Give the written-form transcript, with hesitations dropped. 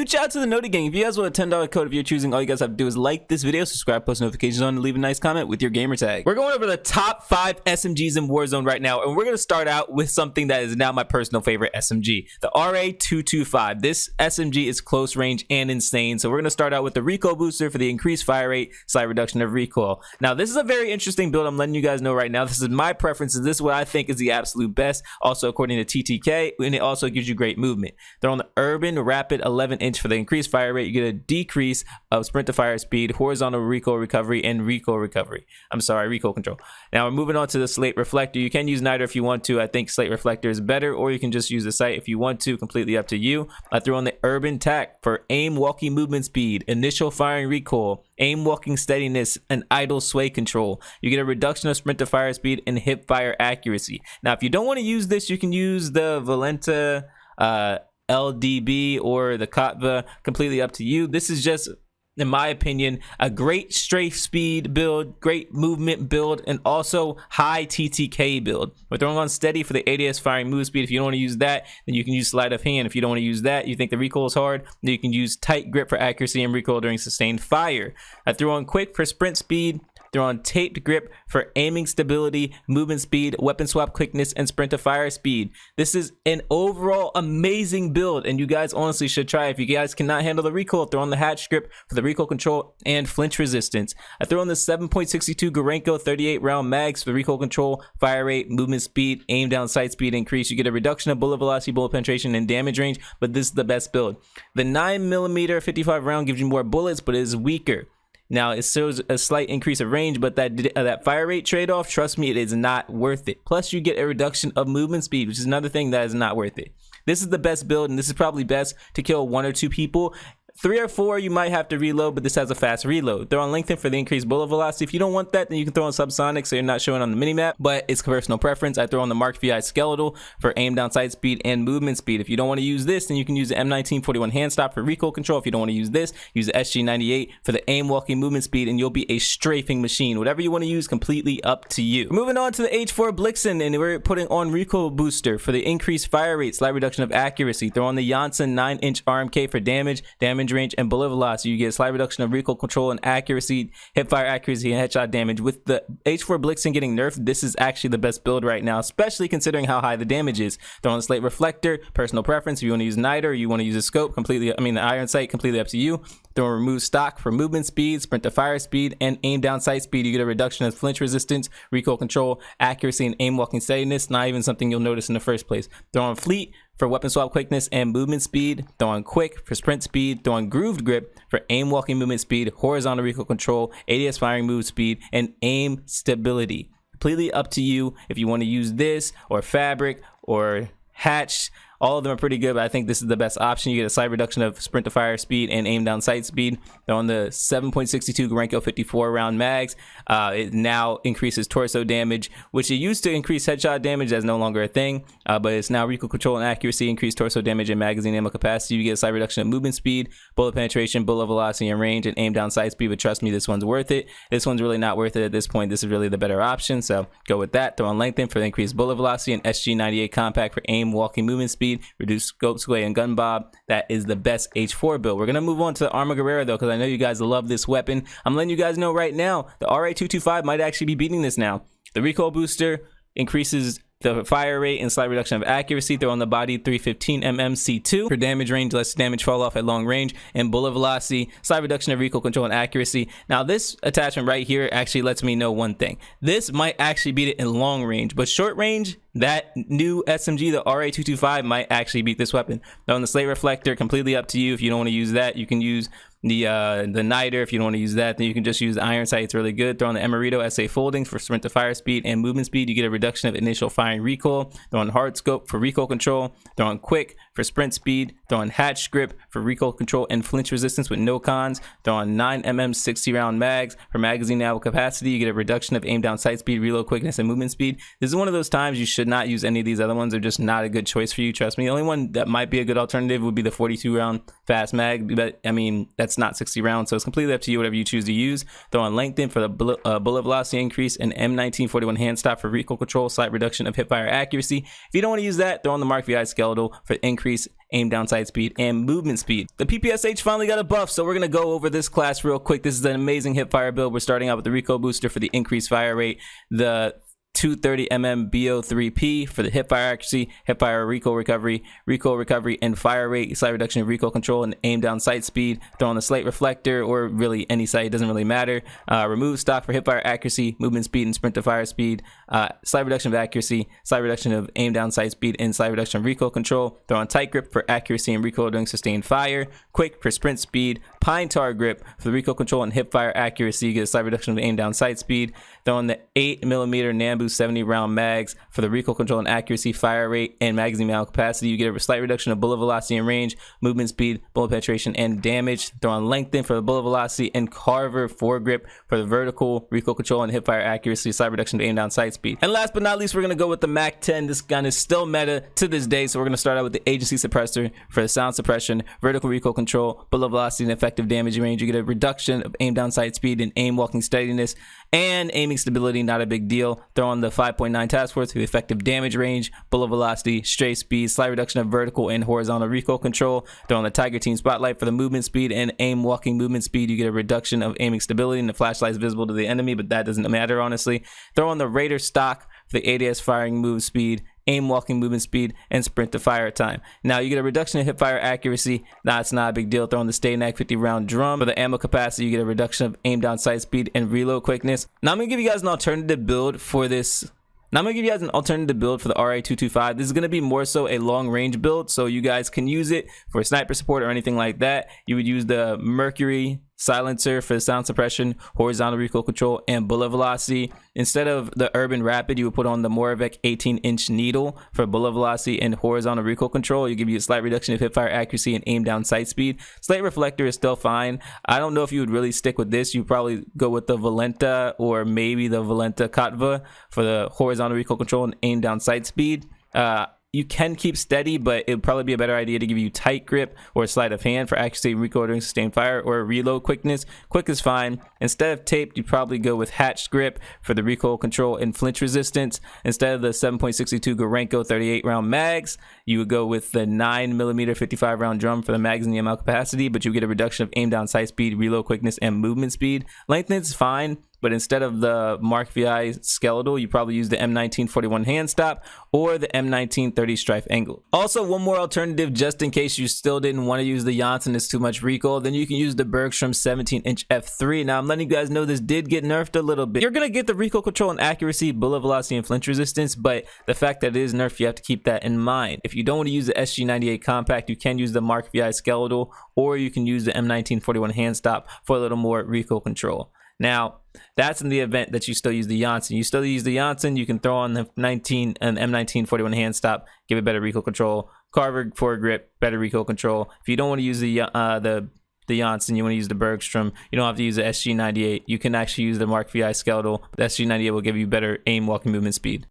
Huge shout out to the Noti Gang. If you guys want a $10 code if you're choosing, all you guys have to do is like this video, subscribe, post notifications on, and leave a nice comment with your gamer tag. We're going over the top 5 SMGs in Warzone right now, and we're going to start out with something that is now my personal favorite SMG, the RA225. This SMG is close range and insane, so we're going to start out with the recoil booster for the increased fire rate, slight reduction of recoil. Now, this is a very interesting build. I'm letting you guys know right now. This is my preferences. This is what I think is the absolute best, also according to TTK, and it also gives you great movement. They're on the Urban Rapid 11-inch for the increased fire rate. You get a decrease of sprint to fire speed, horizontal recoil recovery, and recoil control. Now we're moving on to the Slate Reflector. You can use Niter if you want to. I think Slate Reflector is better, or you can just use the sight if you want to. Completely up to you. I threw on the Urban Tack for aim walking movement speed, initial firing recoil, aim walking steadiness, and idle sway control. You get a reduction of sprint to fire speed and hip fire accuracy. Now if you don't want to use this, you can use the Valenta LDB or the Kotva, completely up to you. This is just, in my opinion, a great strafe speed build, great movement build, and also high TTK build. We're throwing on steady for the ADS firing move speed. If you don't want to use that, then you can use sleight of hand. If you don't want to use that, you think the recoil is hard, then you can use tight grip for accuracy and recoil during sustained fire. I threw on quick for sprint speed. They're on taped grip for aiming stability, movement speed, weapon swap quickness, and sprint to fire speed. This is an overall amazing build, and you guys honestly should try it. If you guys cannot handle the recoil, throw on the hatch grip for the recoil control and flinch resistance. I throw on the 7.62 Gorenko 38 round mags for the recoil control, fire rate, movement speed, aim down sight speed increase. You get a reduction of bullet velocity, bullet penetration, and damage range, but this is the best build. The 9mm 55 round gives you more bullets, but it is weaker. Now, it shows a slight increase of range, but that fire rate trade-off, trust me, it is not worth it. Plus, you get a reduction of movement speed, which is another thing that is not worth it. This is the best build, and this is probably best to kill 1 or 2 people. 3 or 4, you might have to reload, but this has a fast reload. Throw on lengthen for the increased bullet velocity. If you don't want that, then you can throw on subsonic, so you're not showing on the minimap, but it's personal preference. I throw on the Mark VI skeletal for aim down sight speed and movement speed. If you don't want to use this, then you can use the M1941 hand stop for recoil control. If you don't want to use this, use the SG98 for the aim walking movement speed, and you'll be a strafing machine. Whatever you want to use, completely up to you. Moving on to the H4 Blixen, and we're putting on recoil booster for the increased fire rate, slight reduction of accuracy. Throw on the Janssen 9-inch RMK for damage range, and bullet velocity. You get a slight reduction of recoil control and accuracy, hip fire accuracy, and headshot damage. With the H4 Blixen getting nerfed, this is actually the best build right now, especially considering how high the damage is. Throw on the Slate Reflector, personal preference. If you want to use Niter or you want to use a scope, the iron sight, completely up to you. Throw on remove stock for movement speed, sprint to fire speed, and aim down sight speed. You get a reduction of flinch resistance, recoil control, accuracy, and aim walking steadiness. Not even something you'll notice in the first place. Throw on fleet for weapon swap quickness and movement speed. Throw on quick for sprint speed. Throw on grooved grip for aim walking movement speed, horizontal recoil control, ADS firing move speed, and aim stability. Completely up to you if you want to use this or fabric or hatch. All of them are pretty good, but I think this is the best option. You get a slight reduction of sprint to fire speed and aim down sight speed. They're on the 7.62 Gorenko 54 round mags. It now increases torso damage, which it used to increase headshot damage. That's no longer a thing, but it's now recoil control and accuracy, increased torso damage and magazine ammo capacity. You get a slight reduction of movement speed, bullet penetration, bullet velocity and range, and aim down sight speed. But trust me, this one's worth it. This one's really not worth it at this point. This is really the better option, so go with that. Throw on lengthen for the increased bullet velocity and SG98 compact for aim walking movement speed, reduce scope sway and gun bob. That is the best H4 build. We're gonna move on to the Arma Guerrera though, because I know you guys love this weapon. I'm letting you guys know right now, the RA225 might actually be beating this now. The recoil booster increases the fire rate and slight reduction of accuracy. Throw on the body 315 mm C2 for damage range, less damage fall off at long range, and bullet velocity, slight reduction of recoil control and accuracy. Now this attachment right here actually lets me know one thing. This might actually beat it in long range, but short range, that new SMG, the RA225, might actually beat this weapon. Throw on the Slate Reflector, completely up to you. If you don't want to use that, you can use the Niter. If you don't want to use that, then you can just use the iron sight. It's really good. Throw on the Emerito SA foldings for sprint to fire speed and movement speed. You get a reduction of initial firing recoil. Throw on hard scope for recoil control. Throw on quick for sprint speed. Throw on hatch grip for recoil control and flinch resistance with no cons. Throw on 9mm 60 round mags for magazine ammo capacity. You get a reduction of aim down sight speed, reload quickness, and movement speed. This is one of those times you should not use any of these other ones. They're just not a good choice for you, trust me. The only one that might be a good alternative would be the 42 round fast mag, but I mean, that's not 60 rounds, so it's completely up to you, whatever you choose to use. Throw on lengthen for the bullet velocity increase and M1941 hand stop for recoil control, slight reduction of hip fire accuracy. If you don't want to use that, throw on the Mark VI skeletal for increase aim down sight speed, and movement speed. The PPSH finally got a buff, so we're going to go over this class real quick. This is an amazing hipfire build. We're starting out with the recoil booster for the increased fire rate, the 230mm BO3P for the hipfire accuracy, hipfire recoil recovery, and fire rate, slight reduction of recoil control, and aim down sight speed. Throw on the slate reflector, or really any sight, doesn't really matter. Remove stock for hipfire accuracy, movement speed, and sprint to fire speed. Slight reduction of accuracy, slight reduction of aim down sight speed, and slight reduction of recoil control. Throw on tight grip for accuracy and recoil during sustained fire. Quick for sprint speed. Pine tar grip for the recoil control and hipfire accuracy. You get a slight reduction of aim down sight speed. Throw on the 8mm Nambu 70 round mags for the recoil control and accuracy, fire rate, and magazine ammo capacity. You get a slight reduction of bullet velocity and range, movement speed, bullet penetration, and damage. Throw on lengthen for the bullet velocity, and Carver foregrip for the vertical recoil control and hipfire accuracy, slight reduction to aim down sight speed. And last but not least, we're going to go with the Mac 10. This gun is still meta to this day, so we're going to start out with the agency suppressor for the sound suppression, vertical recoil control, bullet velocity, and effective damage range. You get a reduction of aim down sight speed and aim walking steadiness, and aiming stability, not a big deal. Throw on the 5.9 task force for the effective damage range, bullet velocity, stray speed, slight reduction of vertical and horizontal recoil control. Throw on the Tiger Team Spotlight for the movement speed and aim walking movement speed. You get a reduction of aiming stability, and the flashlight is visible to the enemy, but that doesn't matter, honestly. Throw on the Raider stock for the ADS firing move speed, aim walking movement speed, and sprint to fire time. Now you get a reduction in hipfire accuracy. That's not a big deal. Throw on the Stay Nag 50 round drum for the ammo capacity. You get a reduction of aim down sight speed and reload quickness. Now I'm gonna give you guys an alternative build for this. Now I'm gonna give you guys an alternative build for the RA225. This is gonna be more so a long range build, so you guys can use it for sniper support or anything like that. You would use the Mercury silencer for the sound suppression, horizontal recoil control, and bullet velocity. Instead of the Urban Rapid, you would put on the Moravec 18-inch needle for bullet velocity and horizontal recoil control. You give you a slight reduction of hipfire accuracy and aim down sight speed. Slate reflector is still fine. I don't know if you would really stick with this. You probably go with the Valenta or maybe the Valenta Katva for the horizontal recoil control and aim down sight speed. You can keep steady, but it would probably be a better idea to give you tight grip or sleight of hand for accuracy and recoil during sustained fire, or reload quickness. Quick is fine. Instead of taped, you probably go with hatched grip for the recoil control and flinch resistance. Instead of the 7.62 Gorenko 38 round mags, you would go with the 9mm 55 round drum for the magazine ammo capacity, but you get a reduction of aim down sight speed, reload quickness, and movement speed. Length is fine, but instead of the Mark VI skeletal, you probably use the M1941 hand stop or the M1930 strife angle. Also, one more alternative, just in case you still didn't want to use the Janssen, it's too much recoil, then you can use the Bergstrom 17-inch F3. Now, I'm letting you guys know this did get nerfed a little bit. You're going to get the recoil control and accuracy, bullet velocity, and flinch resistance, but the fact that it is nerfed, you have to keep that in mind. If you don't want to use the SG98 compact, you can use the Mark VI skeletal, or you can use the M1941 hand stop for a little more recoil control. Now, that's in the event that you still use the Janssen. You still use the Janssen, you can throw on the M1941 hand stop, give it better recoil control. Carver foregrip, better recoil control. If you don't want to use the Janssen, you want to use the Bergstrom, you don't have to use the SG98. You can actually use the Mark VI skeletal. The SG98 will give you better aim, walking, movement speed.